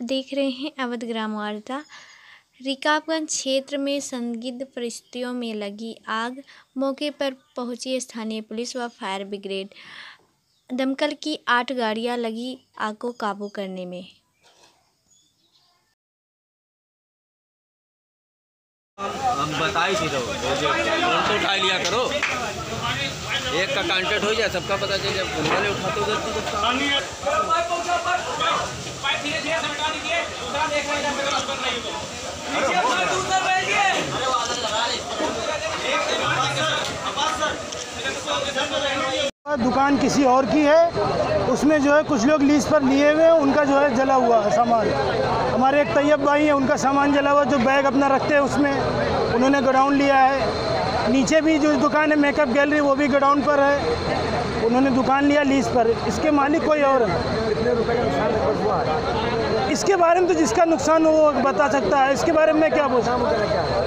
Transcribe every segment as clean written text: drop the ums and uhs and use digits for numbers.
देख रहे हैं अवध ग्राम वार्ता। रिकाबगंज क्षेत्र में संदिग्ध परिस्थितियों में लगी आग, मौके पर पहुंची स्थानीय पुलिस व फायर ब्रिगेड। दमकल की 8 गाड़ियां लगी आग को काबू करने में। हम बताई थी तो फोन तो उठा लिया करो, एक का कांटेक्ट हो जाए, सबका पता चल जाए। फोन वाले उठाते दुकान किसी और की है, उसमें जो है कुछ लोग लीज पर लिए हुए हैं, उनका जो है जला हुआ है सामान। हमारे एक तैयब भाई है, उनका सामान जला हुआ, जो बैग अपना रखते हैं उसमें उन्होंने गोडाउन लिया है। नीचे भी जो दुकान है मेकअप गैलरी, वो भी गोडाउन पर है, उन्होंने दुकान लिया लीज पर। इसके मालिक कोई और है। कितने रुपए का नुकसान हुआ है इसके बारे में तो जिसका नुकसान हो वो बता सकता है। इसके बारे में क्या बोलूं,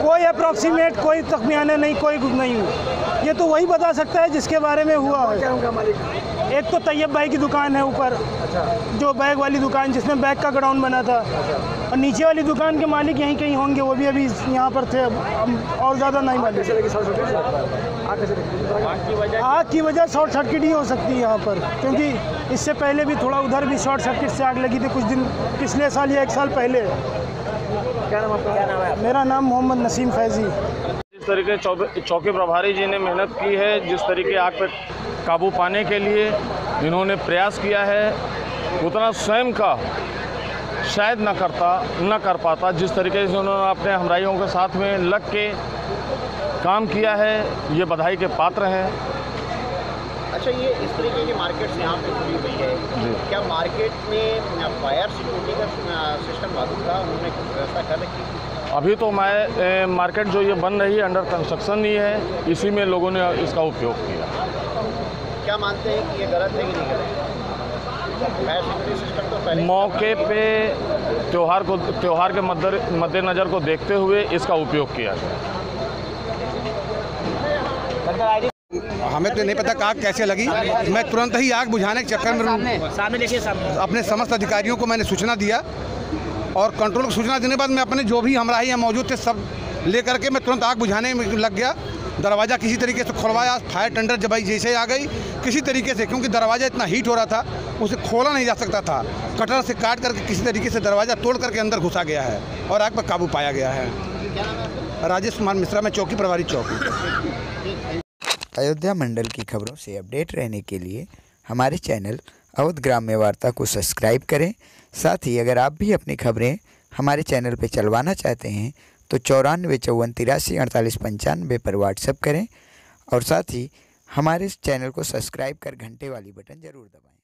कोई अप्रॉक्सीमेट, कोई तखमियाना नहीं, कोई कुछ नहीं हुआ। ये तो वही बता सकता है जिसके बारे में हुआ है। एक तो तैयब भाई की दुकान है ऊपर, जो बैग वाली दुकान जिसमें बैग का गोडाउन बना था, और नीचे वाली दुकान के मालिक यहीं कहीं होंगे, वो भी अभी यहाँ पर थे, और ज़्यादा नहीं मालूम। आग की वजह शॉर्ट सर्किट ही हो सकती है यहाँ पर, क्योंकि इससे पहले भी थोड़ा उधर भी शॉर्ट सर्किट से आग लगी थी कुछ दिन, पिछले साल या 1 साल पहले। क्या नाम आपका? क्या नाम है? मेरा नाम मोहम्मद नसीम फैजी। जिस तरीके चौकी प्रभारी जी ने मेहनत की है, जिस तरीके आग पर काबू पाने के लिए इन्होंने प्रयास किया है, उतना स्वयं का शायद न कर पाता। जिस तरीके से उन्होंने अपने हमराइयों के साथ में लग के काम किया है, ये बधाई के पात्र हैं। अच्छा, ये इस तरीके की मार्केट से यहाँ पे खुली हुई है, क्या मार्केट में फायर सिक्योरिटी का सिस्टम लागू था? उन्होंने कुछ व्यवस्था कर रखी थी? अभी तो मार्केट जो ये बन रही है, अंडर कंस्ट्रक्शन ही है, इसी में लोगों ने इसका उपयोग किया। क्या मानते हैं कि ये गलत है कि नहीं गलत? फायर सिक्योरिटी सिस्टम तो पहले मौके पे त्योहार के मद्देनज़र को देखते हुए इसका उपयोग किया गया। हमें तो नहीं पता आग कैसे लगी। मैं तुरंत ही आग बुझाने के चक्कर में सामने देखिए, अपने समस्त अधिकारियों को मैंने सूचना दिया, और कंट्रोल को सूचना देने के बाद मैं अपने जो भी हमराही यहाँ मौजूद थे सब लेकर के मैं तुरंत आग बुझाने में लग गया। दरवाज़ा किसी तरीके से खुलवाया, फायर टेंडर जब जैसे आ गई किसी तरीके से, क्योंकि दरवाज़ा इतना हीट हो रहा था उसे खोला नहीं जा सकता था, कटर से काट करके किसी तरीके से दरवाज़ा तोड़ करके अंदर घुसा गया है और आग पर काबू पाया गया है। राजेश कुमार मिश्रा, मैं चौकी प्रभारी चौकी। अयोध्या मंडल की खबरों से अपडेट रहने के लिए हमारे चैनल अवध ग्राम्य वार्ता को सब्सक्राइब करें। साथ ही अगर आप भी अपनी खबरें हमारे चैनल पर चलवाना चाहते हैं तो 94 54 83 48 95 पर व्हाट्सएप करें, और साथ ही हमारे चैनल को सब्सक्राइब कर घंटे वाली बटन ज़रूर दबाएं।